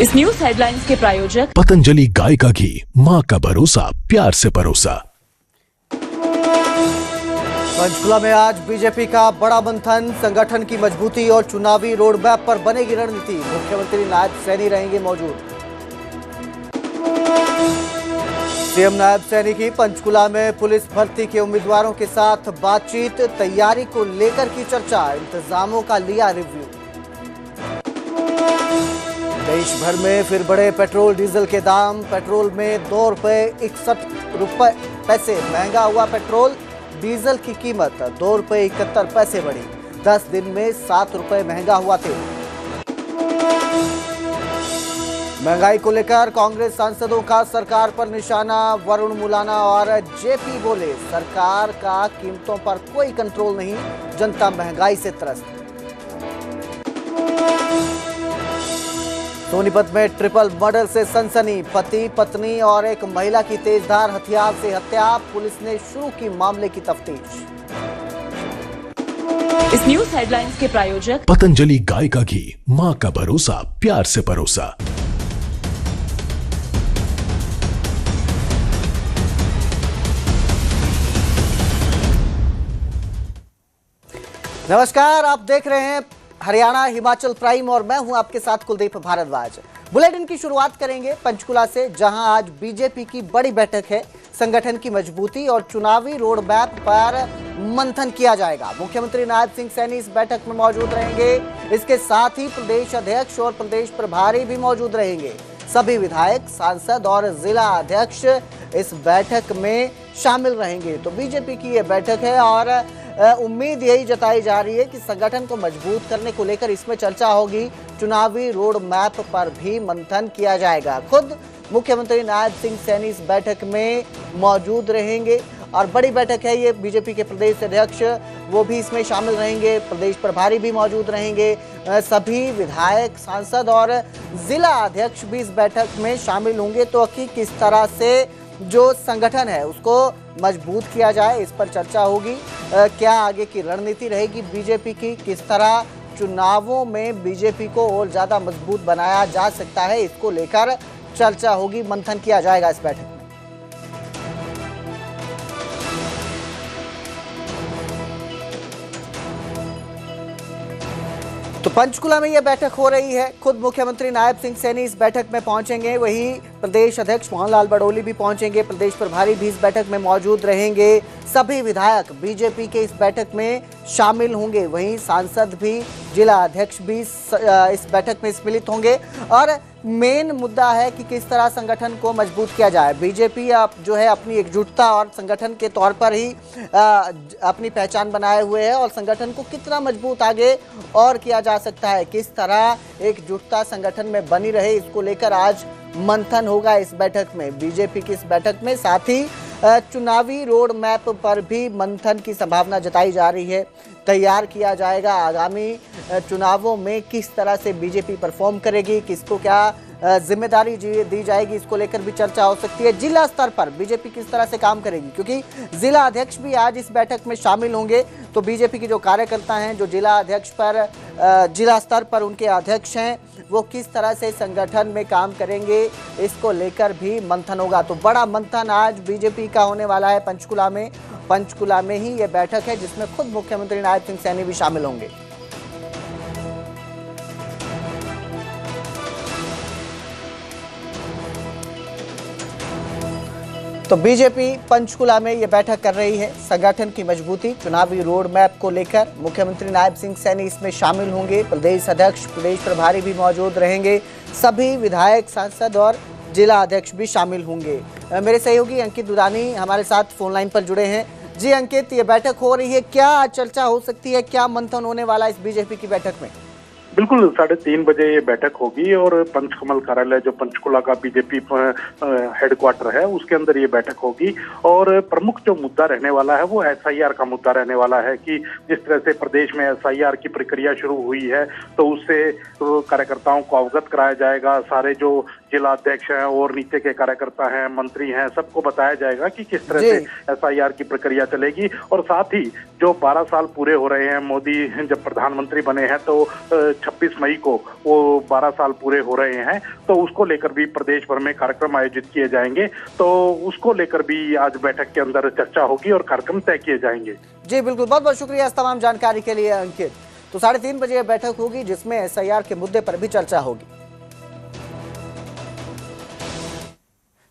इस news headlines के प्रायोजक पतंजलि गाय का घी, माँ का भरोसा, प्यार से परोसा। पंचकुला में आज बीजेपी का बड़ा मंथन, संगठन की मजबूती और चुनावी रोड मैप पर बनेगी रणनीति। मुख्यमंत्री नायब सैनी रहेंगे मौजूद। सीएम नायब सैनी की पंचकुला में पुलिस भर्ती के उम्मीदवारों के साथ बातचीत, तैयारी को लेकर की चर्चा, इंतजामों का लिया रिव्यू। देश भर में फिर बढ़े पेट्रोल डीजल के दाम, पेट्रोल में ₹2.61 महंगा हुआ पेट्रोल, डीजल की कीमत ₹2.71 बढ़ी, 10 दिन में ₹7 महंगा हुआ तेल। महंगाई को लेकर कांग्रेस सांसदों का सरकार पर निशाना, वरुण मुलाना और जेपी बोले सरकार का कीमतों पर कोई कंट्रोल नहीं, जनता महंगाई से त्रस्त। सोनीपत में ट्रिपल मर्डर से सनसनी, पति पत्नी और एक महिला की तेजधार हथियार से हत्या, पुलिस ने शुरू की मामले की तफ्तीश। इस न्यूज हेडलाइंस के प्रायोजक पतंजलि गाय का घी, माँ का भरोसा, प्यार से परोसा। नमस्कार, आप देख रहे हैं हरियाणा हिमाचल प्राइम और मैं हूं आपके साथ कुलदीप भारद्वाज। बुलेटिन की शुरुआत करेंगे पंचकुला से, जहां आज बीजेपी की बड़ी बैठक है। संगठन की मजबूती और चुनावी रोड मैप पर मंथन किया जाएगा। मुख्यमंत्री नायब सिंह सैनी इस बैठक में मौजूद रहेंगे। इसके साथ ही प्रदेश अध्यक्ष और प्रदेश प्रभारी भी मौजूद रहेंगे। सभी विधायक, सांसद और जिला अध्यक्ष इस बैठक में शामिल रहेंगे। तो बीजेपी की ये बैठक है और उम्मीद यही जताई जा रही है कि संगठन को मजबूत करने को लेकर इसमें चर्चा होगी। चुनावी रोड मैप पर भी मंथन किया जाएगा। खुद मुख्यमंत्री नायब सिंह सैनी इस बैठक में मौजूद रहेंगे और बड़ी बैठक है ये। बीजेपी के प्रदेश अध्यक्ष वो भी इसमें शामिल रहेंगे, प्रदेश प्रभारी भी मौजूद रहेंगे, सभी विधायक, सांसद और जिला अध्यक्ष भी इस बैठक में शामिल होंगे। तो किस तरह से जो संगठन है उसको मजबूत किया जाए, इस पर चर्चा होगी। क्या आगे की रणनीति रहेगी बीजेपी की, किस तरह चुनावों में बीजेपी को और ज़्यादा मजबूत बनाया जा सकता है, इसको लेकर चर्चा होगी, मंथन किया जाएगा इस बैठक में। तो पंचकुला में यह बैठक हो रही है। खुद मुख्यमंत्री नायब सिंह सैनी इस बैठक में पहुंचेंगे, वहीं प्रदेश अध्यक्ष मोहनलाल बडोली भी पहुंचेंगे, प्रदेश प्रभारी भी इस बैठक में मौजूद रहेंगे। सभी विधायक बीजेपी के इस बैठक में शामिल होंगे, वहीं सांसद भी, जिला अध्यक्ष भी इस बैठक में सम्मिलित होंगे। और मेन मुद्दा है कि किस तरह संगठन को मजबूत किया जाए। बीजेपी अब जो है अपनी एकजुटता और संगठन के तौर पर ही अपनी पहचान बनाए हुए है और संगठन को कितना मजबूत आगे और किया जा सकता है, किस तरह एकजुटता संगठन में बनी रहे, इसको लेकर आज मंथन होगा इस बैठक में, बीजेपी की इस बैठक में। साथ ही चुनावी रोड मैप पर भी मंथन की संभावना जताई जा रही है। तैयार किया जाएगा आगामी चुनावों में किस तरह से बीजेपी परफॉर्म करेगी, किसको क्या जिम्मेदारी दी जाएगी, इसको लेकर भी चर्चा हो सकती है। जिला स्तर पर बीजेपी किस तरह से काम करेगी, क्योंकि जिला अध्यक्ष भी आज इस बैठक में शामिल होंगे। तो बीजेपी के जो कार्यकर्ता हैं, जो जिला अध्यक्ष पर जिला स्तर पर उनके अध्यक्ष हैं, वो किस तरह से संगठन में काम करेंगे, इसको लेकर भी मंथन होगा। तो बड़ा मंथन आज बीजेपी का होने वाला है पंचकुला में। पंचकुला में ही ये बैठक है जिसमें खुद मुख्यमंत्री नायब सिंह सैनी भी शामिल होंगे। तो बीजेपी पंचकुला में ये बैठक कर रही है। संगठन की मजबूती, चुनावी रोड मैप को लेकर मुख्यमंत्री नायब सिंह सैनी इसमें शामिल होंगे, प्रदेश अध्यक्ष, प्रदेश प्रभारी भी मौजूद रहेंगे, सभी विधायक, सांसद और जिला अध्यक्ष भी शामिल होंगे। मेरे सहयोगी अंकित दुदानी हमारे साथ फोन लाइन पर जुड़े हैं। जी अंकित, ये बैठक हो रही है, क्या चर्चा हो सकती है, क्या मंथन होने वाला है इस बीजेपी की बैठक में? बिल्कुल 3:30 बजे ये बैठक होगी और पंचकमल कार्यालय जो पंचकुला का बीजेपी हेडक्वार्टर है उसके अंदर ये बैठक होगी। और प्रमुख जो मुद्दा रहने वाला है वो एसआईआर का मुद्दा रहने वाला है कि जिस तरह से प्रदेश में एसआईआर की प्रक्रिया शुरू हुई है तो उससे कार्यकर्ताओं को अवगत कराया जाएगा। सारे जो जिला अध्यक्ष हैं और नीचे के कार्यकर्ता हैं, मंत्री हैं, सबको बताया जाएगा कि किस तरह से एसआईआर की प्रक्रिया चलेगी। और साथ ही जो 12 साल पूरे हो रहे हैं, मोदी जब प्रधानमंत्री बने हैं तो 26 मई को वो 12 साल पूरे हो रहे हैं, तो उसको लेकर भी प्रदेश भर में कार्यक्रम आयोजित किए जाएंगे। तो उसको लेकर भी आज बैठक के अंदर चर्चा होगी और कार्यक्रम तय किए जाएंगे। जी बिल्कुल, बहुत बहुत शुक्रिया इस तमाम जानकारी के लिए अंकित। तो 3:30 बजे यह बैठक होगी जिसमें एसआईआर के मुद्दे पर भी चर्चा होगी।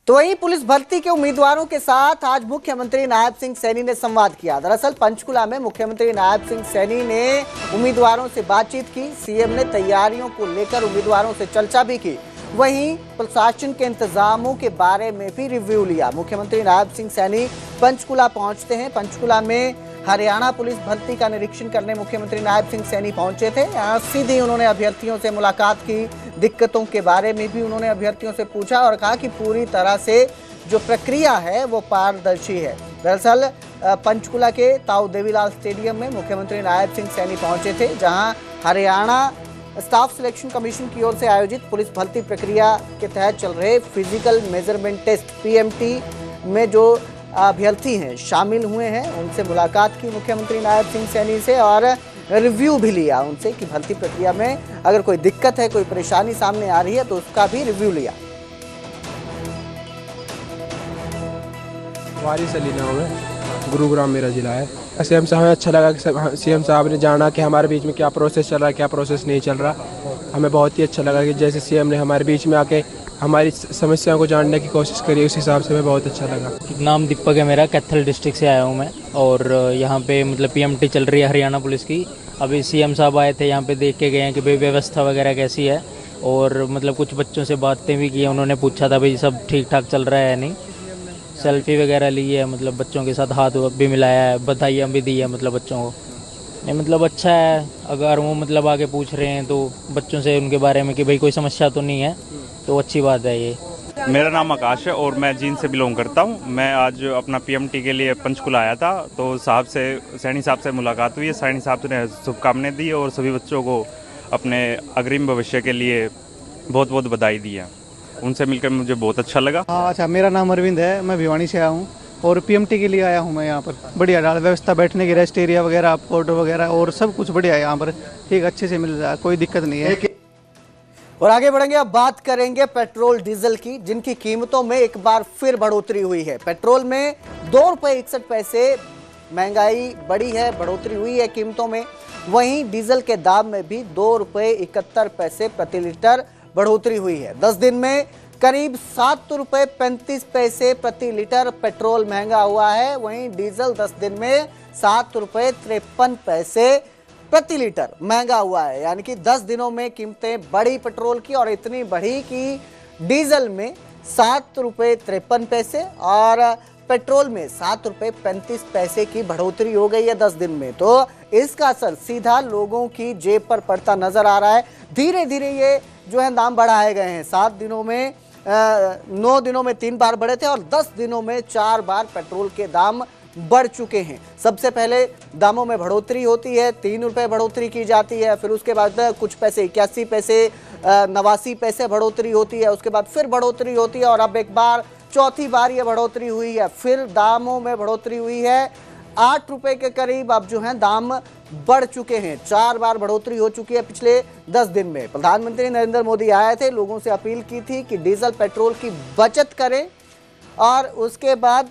तो वहीं पुलिस भर्ती के उम्मीदवारों के साथ आज मुख्यमंत्री नायब सिंह सैनी ने संवाद किया। दरअसल पंचकुला में मुख्यमंत्री नायब सिंह सैनी ने उम्मीदवारों से बातचीत की। सीएम ने तैयारियों को लेकर उम्मीदवारों से चर्चा भी की। वहीं प्रशासन के इंतजामों के बारे में भी रिव्यू लिया। मुख्यमंत्री नायब सिंह सैनी पंचकुला पहुंचते हैं। पंचकुला में हरियाणा पुलिस भर्ती का निरीक्षण करने मुख्यमंत्री नायब सिंह सैनी पहुंचे थे। यहाँ सीधे उन्होंने अभ्यर्थियों से मुलाकात की, दिक्कतों के बारे में भी उन्होंने अभ्यर्थियों से पूछा और कहा कि पूरी तरह से जो प्रक्रिया है वो पारदर्शी है। दरअसल पंचकुला के ताऊ देवीलाल स्टेडियम में मुख्यमंत्री नायब सिंह सैनी पहुंचे थे, जहां हरियाणा स्टाफ सिलेक्शन कमीशन की ओर से आयोजित पुलिस भर्ती प्रक्रिया के तहत चल रहे फिजिकल मेजरमेंट टेस्ट पीएमटी में जो अभ्यर्थी हैं शामिल हुए हैं, उनसे मुलाकात की मुख्यमंत्री नायब सिंह सैनी से और रिव्यू भी लिया उनसे कि भर्ती प्रक्रिया में अगर कोई दिक्कत है, कोई परेशानी सामने आ रही है तो उसका भी रिव्यू लिया। वारी सलीना हूँ मैं, गुरुग्राम मेरा जिला है। सीएम साहब हमें अच्छा लगा कि सीएम साहब ने जाना कि हमारे बीच में क्या प्रोसेस चल रहा है, क्या प्रोसेस नहीं चल रहा। हमें बहुत ही अच्छा लगा कि जैसे सीएम ने हमारे बीच में आके हमारी समस्याओं को जानने की कोशिश करी, उस हिसाब से हमें बहुत अच्छा लगा। नाम दीपक है मेरा, कैथल डिस्ट्रिक्ट से आया हूँ मैं और यहाँ पे मतलब पीएमटी चल रही है हरियाणा पुलिस की। अभी सीएम साहब आए थे, यहाँ पे देख के गए हैं कि भाई व्यवस्था वगैरह कैसी है और मतलब कुछ बच्चों से बातें भी की, उन्होंने पूछा था भाई सब ठीक ठाक चल रहा है नहीं। सेल्फी वगैरह ली है, मतलब बच्चों के साथ हाथ भी मिलाया है, बधाइयाँ भी दी है मतलब बच्चों को। नहीं मतलब अच्छा है, अगर वो मतलब आगे पूछ रहे हैं तो बच्चों से उनके बारे में कि भाई कोई समस्या तो नहीं है, तो अच्छी बात है ये। मेरा नाम आकाश है और मैं जींद से बिलोंग करता हूँ। मैं आज अपना पीएमटी के लिए पंचकुला आया था, तो सैनी साहब से मुलाकात हुई है। सैनी साहब ने शुभकामनाएं दी और सभी बच्चों को अपने अग्रिम भविष्य के लिए बहुत बहुत बधाई दी है। उनसे मिलकर मुझे बहुत अच्छा लगा। अच्छा, मेरा नाम अरविंद है, मैं भिवानी से आया हूँ और पीएमटी के लिए आया हूँ मैं यहाँ पर। बढ़िया डाल व्यवस्था, बैठने की रेस्ट एरिया वगैरह, फोटो वगैरह और सब कुछ बढ़िया है यहाँ पर, ठीक अच्छे से मिल रहा है, कोई दिक्कत नहीं है। और आगे बढ़ेंगे, अब बात करेंगे पेट्रोल डीजल की, जिनकी कीमतों में एक बार फिर बढ़ोतरी हुई है। पेट्रोल में ₹2.61 महंगाई बढ़ी है, बढ़ोतरी हुई है कीमतों में। वहीं डीजल के दाम में भी ₹2.71 प्रति लीटर बढ़ोतरी हुई है। 10 दिन में करीब ₹7.35 प्रति लीटर पेट्रोल महंगा हुआ है। वहीं डीजल 10 दिन में ₹7.53 प्रति लीटर महंगा हुआ है। यानी कि 10 दिनों में कीमतें बढ़ी पेट्रोल की, और इतनी बढ़ी कि डीजल में ₹7.53 और पेट्रोल में ₹7.35 की बढ़ोतरी हो गई है 10 दिन में। तो इसका असर सीधा लोगों की जेब पर पड़ता नजर आ रहा है। धीरे धीरे ये जो है दाम बढ़ाए गए हैं। 7 दिनों में 9 दिनों में 3 बार बढ़े थे और 10 दिनों में 4 बार पेट्रोल के दाम बढ़ चुके हैं। सबसे पहले दामों में बढ़ोतरी होती है, ₹3 बढ़ोतरी की जाती है, फिर उसके बाद कुछ पैसे 81 पैसे 89 पैसे बढ़ोतरी होती है, उसके बाद फिर बढ़ोतरी होती है और अब एक बार चौथी बार ये बढ़ोतरी हुई है। फिर दामों में बढ़ोतरी हुई है, ₹8 के करीब अब जो है दाम बढ़ चुके हैं। 4 बार बढ़ोतरी हो चुकी है पिछले 10 दिन में। प्रधानमंत्री नरेंद्र मोदी आए थे, लोगों से अपील की थी कि डीजल पेट्रोल की बचत करें और उसके बाद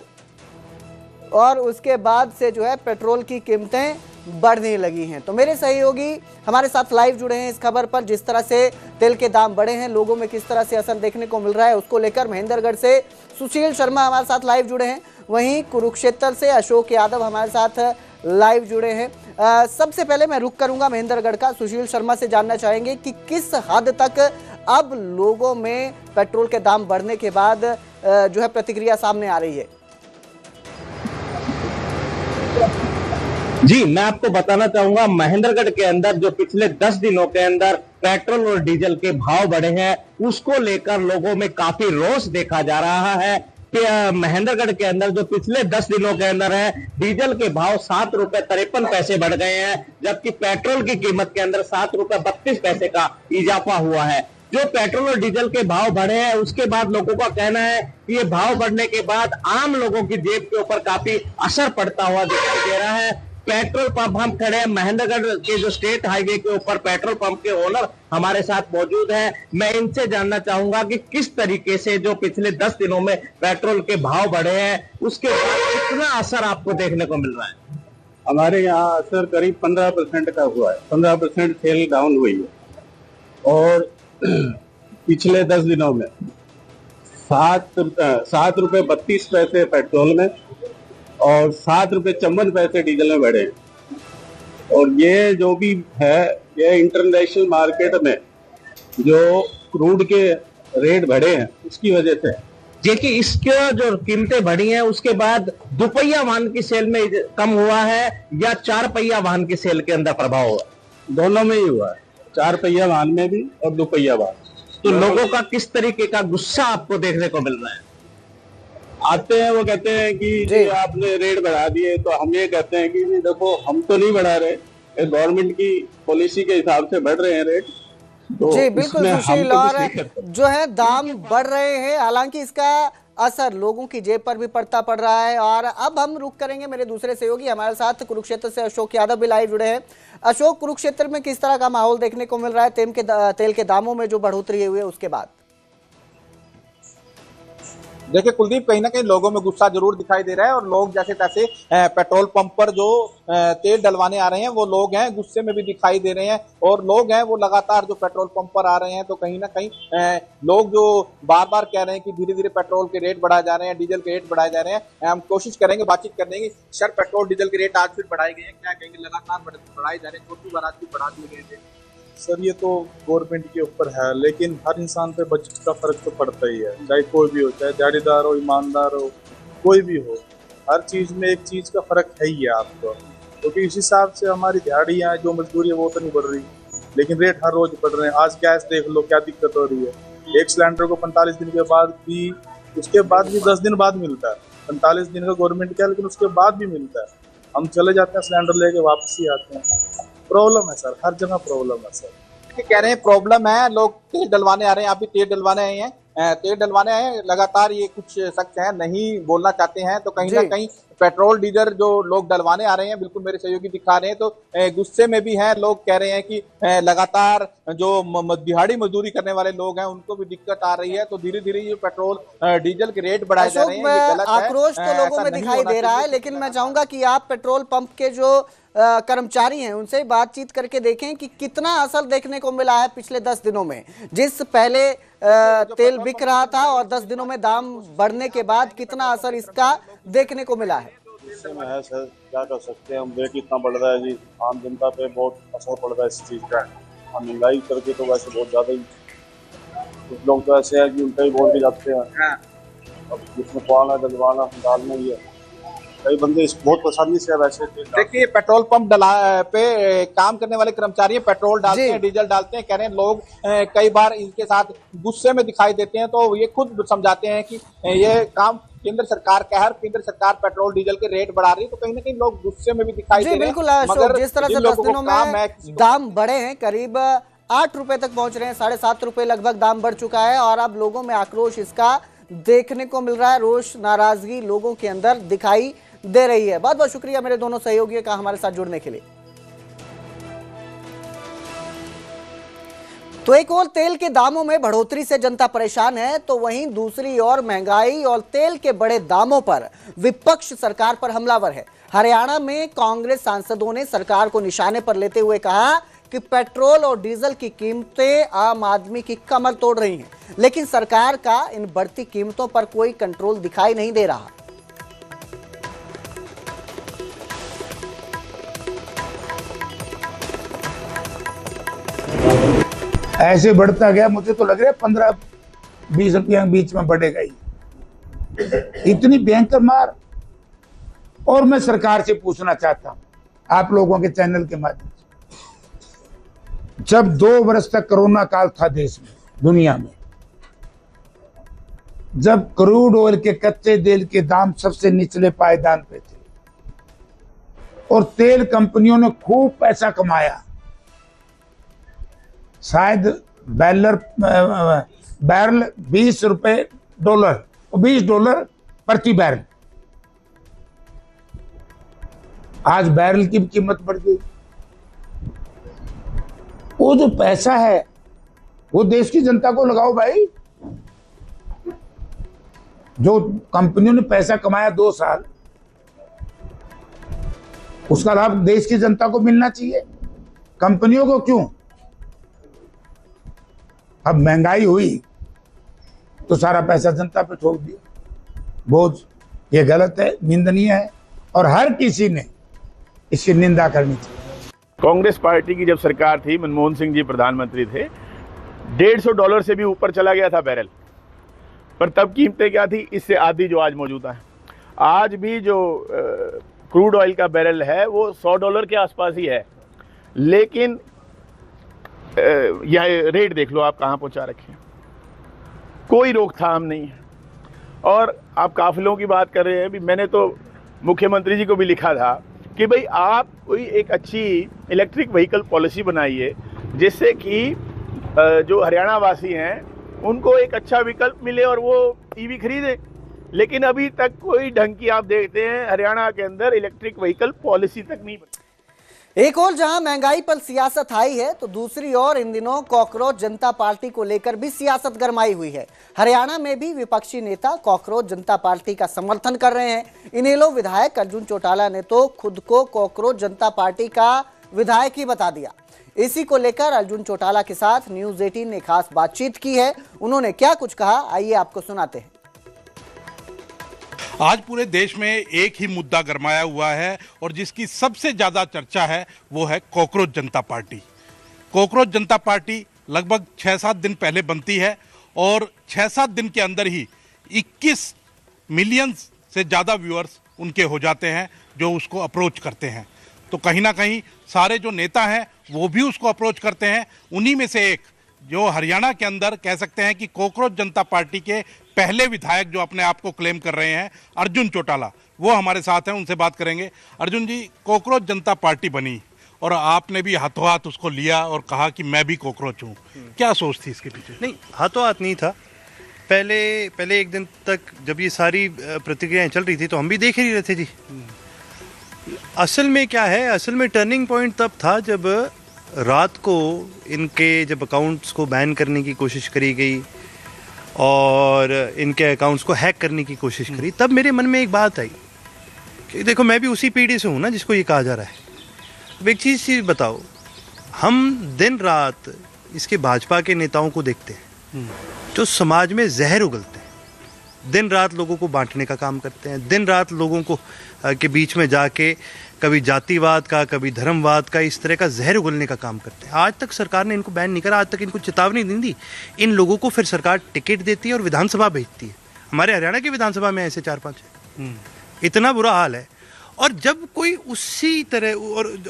से जो है पेट्रोल की कीमतें बढ़ने लगी हैं। तो मेरे सहयोगी हमारे साथ लाइव जुड़े हैं इस खबर पर। जिस तरह से तेल के दाम बढ़े हैं, लोगों में किस तरह से असर देखने को मिल रहा है, उसको लेकर महेंद्रगढ़ से सुशील शर्मा हमारे साथ लाइव जुड़े हैं। वहीं कुरुक्षेत्र से अशोक यादव हमारे साथ लाइव जुड़े हैं। सबसे पहले मैं रुक करूंगा महेंद्रगढ़ का, सुशील शर्मा से जानना चाहेंगे कि किस हद तक अब लोगों में पेट्रोल के दाम बढ़ने के बाद जो है प्रतिक्रिया सामने आ रही है। जी, मैं आपको बताना चाहूंगा, महेंद्रगढ़ के अंदर जो पिछले 10 दिनों के अंदर पेट्रोल और डीजल के भाव बढ़े हैं, उसको लेकर लोगों में काफी रोष देखा जा रहा है कि महेंद्रगढ़ के अंदर जो पिछले 10 दिनों के अंदर है, डीजल के भाव ₹7.53 बढ़ गए हैं, जबकि पेट्रोल की कीमत के अंदर ₹7.32 का इजाफा हुआ है। जो पेट्रोल और डीजल के भाव बढ़े हैं उसके बाद लोगों का कहना है कि ये भाव बढ़ने के बाद आम लोगों की जेब के ऊपर काफी असर पड़ता हुआ दिखाई दे रहा है। पेट्रोल पंप हम खड़े हैं महेंद्रगढ़ के जो स्टेट हाईवे के ऊपर पेट्रोल पंप के ओनर हमारे साथ मौजूद हैं। मैं इनसे जानना चाहूंगा कि किस तरीके से जो पिछले 10 दिनों में पेट्रोल के भाव बढ़े हैं उसके बाद कितना असर आपको देखने को मिल रहा है। हमारे यहाँ असर करीब 15% का हुआ है, 15% सेल डाउन हुई है और पिछले 10 दिनों में 7 रुपए 32 पैसे पेट्रोल में और 7 रुपए 54 पैसे डीजल में बढ़े। और ये जो भी है ये इंटरनेशनल मार्केट में जो क्रूड के रेट बढ़े हैं उसकी वजह से। देखिए इसके जो कीमतें बढ़ी हैं उसके बाद दुपहिया वाहन की सेल में कम हुआ है या 4 पहिया वाहन की सेल के अंदर प्रभाव हुआ? दोनों में ही हुआ है, 4 पहिया वाहन में भी और 2 पहिया वाहन। तो लोगों का किस तरीके का गुस्सा आपको देखने को मिल रहा है? आते हैं वो कहते हैं कि जी आपने रेट बढ़ा दिए, तो हम ये कहते हैं कि देखो हम तो नहीं बढ़ा रहे, गवर्नमेंट की पॉलिसी के हिसाब से बढ़ रहे हैं रेट। तो जी बिल्कुल सुशील, और जो है दाम बढ़ रहे हैं, हालांकि इसका असर लोगों की जेब पर भी पड़ रहा है। और अब हम रुक करेंगे, मेरे दूसरे सहयोगी हमारे साथ कुरुक्षेत्र से अशोक यादव भी लाइव जुड़े हैं। अशोक, कुरुक्षेत्र में किस तरह का माहौल देखने को मिल रहा है तेल के दामों में जो बढ़ोतरी हुई है उसके बाद? देखिए कुलदीप, कहीं ना कहीं लोगों में गुस्सा जरूर दिखाई दे रहा है और लोग जैसे तैसे पेट्रोल पंप पर जो तेल डलवाने आ रहे हैं वो लोग हैं गुस्से में भी दिखाई दे रहे हैं। और लोग हैं वो लगातार जो पेट्रोल पंप पर आ रहे हैं, तो कहीं ना कहीं लोग जो बार बार कह रहे हैं कि धीरे धीरे पेट्रोल के रेट बढ़ाए जा रहे हैं, डीजल के रेट बढ़ाए जा रहे हैं। हम कोशिश करेंगे बातचीत करने की। सर, पेट्रोल डीजल के रेट आज फिर बढ़ाए गए हैं, क्या कहेंगे? लगातार बढ़ाए जा रहे हैं, छोटी बार आज भी बढ़ा दिए गए थे। सर ये तो गवर्नमेंट के ऊपर है, लेकिन हर इंसान पे बजट का फर्क तो पड़ता ही है, चाहे कोई भी हो, चाहे दिहाड़ीदार हो, ईमानदार हो, कोई भी हो। हर चीज में एक चीज का फर्क है ही है आपको, क्योंकि इस हिसाब से हमारी दिहाड़ियाँ जो मजदूरी है वो तो नहीं बढ़ रही, लेकिन रेट हर रोज बढ़ रहे हैं। आज गैस देख लो क्या दिक्कत हो रही है, एक सिलेंडर को 45 दिन के बाद भी, उसके बाद भी 10 दिन बाद मिलता है। 45 दिन का गवर्नमेंट क्या, लेकिन उसके बाद भी मिलता है। हम चले जाते हैं सिलेंडर लेके, वापस ही आते हैं। प्रॉब्लम है सर, हर जगह प्रॉब्लम है सर। कह रहे हैं प्रॉब्लम है, लोग तेल डलवाने आ रहे हैं, आप भी तेल डलवाने आए हैं, तेल डलवाने आए हैं लगातार। ये कुछ शख्स हैं नहीं बोलना चाहते हैं, तो कहीं ना कहीं पेट्रोल डीजल जो लोग डलवाने आ रहे हैं, बिल्कुल मेरे सहयोगी दिखा रहे हैं, तो गुस्से में भी हैं। लोग कह रहे हैं कि लगातार जो दिहाड़ी मजदूरी करने वाले लोग हैं उनको भी दिक्कत आ रही है, तो धीरे धीरे ये पेट्रोल डीजल के रेट बढ़ाए जा रहे हैं। ये गलत है, आक्रोश तो लोगों में दिखाई दे रहा है, लेकिन मैं चाहूंगा कि आप पेट्रोल पंप के जो कर्मचारी हैं उनसे बातचीत करके देखें कि कितना असर देखने को मिला है पिछले 10 दिनों में। जिस पहले तेल बिक रहा था और 10 दिनों में दाम बढ़ने के बाद कितना असर इसका देखने को मिला है। है सर, क्या कर सकते हैं हम, रेट इतना बढ़ रहा है जी, आम जनता पे बहुत असर पड़ रहा है इस चीज का। हम महंगाई करके तो वैसे बहुत ज्यादा ही, कुछ लोग तो ऐसे है कि उल्टा ही बोल के जाते हैं, अब जिसमें पाना डलवाना डालना ही है। कई बंदे बहुत परेशानी से वैसे। देखिए पेट्रोल पंप पे काम करने वाले कर्मचारी पेट्रोल डालते हैं, डीजल डालते हैं, कह रहे हैं लोग कई बार इनके साथ गुस्से में दिखाई देते हैं, तो ये खुद समझाते हैं कि ये काम केंद्र सरकार का है, केंद्र सरकार पेट्रोल डीजल के रेट बढ़ा रही है, तो कहीं ना कहीं लोग गुस्से में भी दिखाई दे रहे हैं। बिल्कुल, मगर जिस तरह से 10 दिनों में दाम बढ़े हैं, करीब 8 रुपए तक पहुंच रहे हैं, 7.5 रुपए लगभग दाम बढ़ चुका है, और अब लोगों में आक्रोश इसका देखने को मिल रहा है। रोष, नाराजगी लोगों के अंदर दिखाई दे रही है। बहुत बहुत शुक्रिया मेरे दोनों सहयोगियों का हमारे साथ जुड़ने के लिए। तो एक और तेल के दामों में बढ़ोतरी से जनता परेशान है, तो वहीं दूसरी ओर महंगाई और तेल के बढ़े दामों पर विपक्ष सरकार पर हमलावर है। हरियाणा में कांग्रेस सांसदों ने सरकार को निशाने पर लेते हुए कहा कि पेट्रोल और डीजल की कीमतें आम आदमी की कमर तोड़ रही हैं, लेकिन सरकार का इन बढ़ती कीमतों पर कोई कंट्रोल दिखाई नहीं दे रहा। ऐसे बढ़ता गया, मुझे तो लग रहा है 15-20 रुपया के बीच में बढ़ेगा ही, इतनी भयंकर मार। और मैं सरकार से पूछना चाहता हूं, आप लोगों के चैनल के माध्यम से, जब 2 वर्ष तक कोरोना काल था देश में, दुनिया में, जब क्रूड ऑयल के कच्चे तेल के दाम सबसे निचले पायदान पे थे और तेल कंपनियों ने खूब पैसा कमाया, शायद बैरल 20 रुपए डॉलर, $20 प्रति बैरल। आज बैरल की कीमत बढ़ गई। वो जो पैसा है वो देश की जनता को लगाओ भाई। जो कंपनियों ने पैसा कमाया 2 साल, उसका लाभ देश की जनता को मिलना चाहिए, कंपनियों को क्यों? अब महंगाई हुई तो सारा पैसा जनता पे ठोक दिया बोझ। ये गलत है, निंदनीय है और हर किसी ने इसकी निंदा करनी चाहिए। कांग्रेस पार्टी की जब सरकार थी, मनमोहन सिंह जी प्रधानमंत्री थे, $150 से भी ऊपर चला गया था बैरल, पर तब कीमतें क्या थी? इससे आधी जो आज मौजूदा है। आज भी जो क्रूड ऑयल का बैरल है वो $100 के आसपास ही है, लेकिन यह रेट देख लो आप कहाँ पहुँचा रखे हैं। कोई रोकथाम नहीं है। और आप काफिलों की बात कर रहे हैं, भी मैंने तो मुख्यमंत्री जी को भी लिखा था कि भाई आप कोई एक अच्छी इलेक्ट्रिक व्हीकल पॉलिसी बनाइए जिससे कि जो हरियाणा वासी हैं उनको एक अच्छा विकल्प मिले और वो ईवी खरीदें। लेकिन अभी तक कोई ढंग की आप देखते हैं हरियाणा के अंदर इलेक्ट्रिक व्हीकल पॉलिसी तक नहीं बनी। एक और जहां महंगाई पर सियासत आई है तो दूसरी ओर इन दिनों कॉकरोच जनता पार्टी को लेकर भी सियासत गरमाई हुई है। हरियाणा में भी विपक्षी नेता कॉकरोच जनता पार्टी का समर्थन कर रहे हैं। इनेलो विधायक अर्जुन चौटाला ने तो खुद को कॉकरोच जनता पार्टी का विधायक ही बता दिया। इसी को लेकर अर्जुन चौटाला के साथ न्यूज़ 18 ने खास बातचीत की है। उन्होंने क्या कुछ कहा, आइए आपको सुनाते हैं। आज पूरे देश में एक ही मुद्दा गरमाया हुआ है और जिसकी सबसे ज्यादा चर्चा है वो है कॉकरोच जनता पार्टी। कॉकरोच जनता पार्टी लगभग 6-7 दिन पहले बनती है और 6-7 दिन के अंदर ही 21 मिलियन से ज़्यादा व्यूअर्स उनके हो जाते हैं जो उसको अप्रोच करते हैं। तो कहीं ना कहीं सारे जो नेता हैं वो भी उसको अप्रोच करते हैं। उन्हीं में से एक जो हरियाणा के अंदर कह सकते हैं कि कॉकरोच जनता पार्टी के पहले विधायक जो अपने आप को क्लेम कर रहे हैं, अर्जुन चौटाला, वो हमारे साथ हैं, उनसे बात करेंगे। अर्जुन जी, कॉकरोच जनता पार्टी बनी और आपने भी हाथों हाथ उसको लिया और कहा कि मैं भी कॉकरोच हूँ, क्या सोच थी इसके पीछे? नहीं, हाथों हाथ नहीं था। पहले एक दिन तक जब ये सारी प्रतिक्रियाएं चल रही थी तो हम भी देख ही रहे थे जी। असल में क्या है, असल में टर्निंग पॉइंट तब था जब रात को इनके जब अकाउंट्स को बैन करने की कोशिश करी गई और इनके अकाउंट्स को हैक करने की कोशिश करी, तब मेरे मन में एक बात आई कि देखो मैं भी उसी पीढ़ी से हूँ ना जिसको ये कहा जा रहा है। अब एक चीज़ बताओ, हम दिन रात इसके भाजपा के नेताओं को देखते हैं जो समाज में जहर उगलते हैं, दिन रात लोगों को बांटने का काम करते हैं, दिन रात लोगों को के बीच में जाके कभी जातिवाद का कभी धर्मवाद का इस तरह का जहर उगलने का काम करते हैं। आज तक सरकार ने इनको बैन नहीं करा, आज तक इनको चेतावनी नहीं दी। इन लोगों को फिर सरकार टिकट देती है और विधानसभा भेजती है। हमारे हरियाणा की विधानसभा में ऐसे 4-5 है। इतना बुरा हाल है। और जब कोई उसी तरह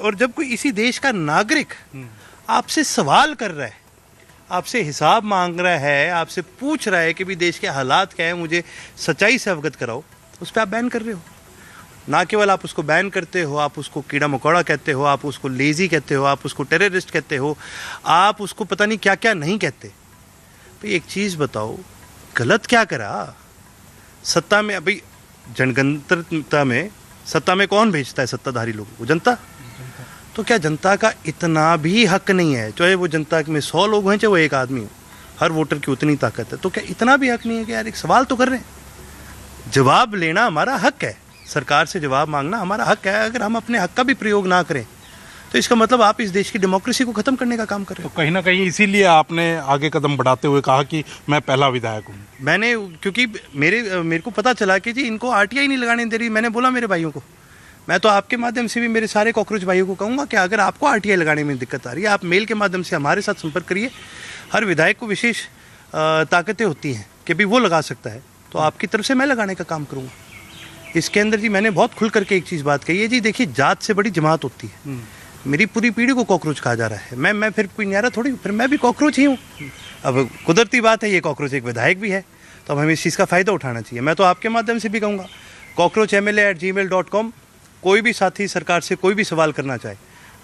और जब कोई इसी देश का नागरिक आपसे सवाल कर रहा है, आपसे हिसाब मांग रहा है, आपसे पूछ रहा है कि भी देश के हालात क्या है, मुझे सच्चाई से अवगत कराओ, उस पर आप बैन कर रहे हो। ना केवल आप उसको बैन करते हो, आप उसको कीड़ा मकोड़ा कहते हो, आप उसको लेजी कहते हो, आप उसको टेररिस्ट कहते हो, आप उसको पता नहीं क्या क्या नहीं कहते। तो एक चीज़ बताओ, गलत क्या करा? सत्ता में अभी जनगणतंत्रता में सत्ता में कौन भेजता है सत्ताधारी लोगों को? जनता। तो क्या जनता का इतना भी हक नहीं है, चाहे वो जनता में 100 लोग हैं चाहे वो एक आदमी हो, हर वोटर की उतनी ताकत है, तो क्या इतना भी हक नहीं है कि यार एक सवाल तो कर रहे हैं, जवाब लेना हमारा हक है, सरकार से जवाब मांगना हमारा हक है। अगर हम अपने हक का भी प्रयोग ना करें तो इसका मतलब आप इस देश की डेमोक्रेसी को खत्म करने का काम कर रहे हैं। तो कहीं ना कहीं इसीलिए आपने आगे कदम बढ़ाते हुए कहा कि मैं पहला विधायक हूँ। मैंने, क्योंकि मेरे को पता चला कि जी इनको आरटीआई नहीं लगाने दे रही। मैंने बोला मेरे भाइयों को, मैं तो आपके माध्यम से भी मेरे सारे कॉकरोच भाइयों को कहूँगा कि अगर आपको आरटीआई लगाने में दिक्कत आ रही है, आप मेल के माध्यम से हमारे साथ संपर्क करिए। हर विधायक को विशेष ताकतें होती हैं कि भी वो लगा सकता है, तो आपकी तरफ से मैं लगाने का काम करूँगा। इसके अंदर जी मैंने बहुत खुल करके एक चीज़ बात कही है जी, देखिए जात से बड़ी जमात होती है। मेरी पूरी पीढ़ी को कॉकरोच कहा जा रहा है, मैं फिर कोई न्यारा थोड़ी, फिर मैं भी कॉकरोच ही हूँ। अब कुदरती बात है, ये कॉकरोच एक विधायक भी है, तो अब हमें इस चीज़ का फ़ायदा उठाना चाहिए। मैं तो आपके माध्यम से भी कहूँगा, cockroachmla@gmail.com, कोई भी साथी सरकार से कोई भी सवाल करना चाहे,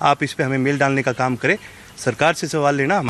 आप इस पर हमें मेल डालने का काम करें। सरकार से सवाल लेना हम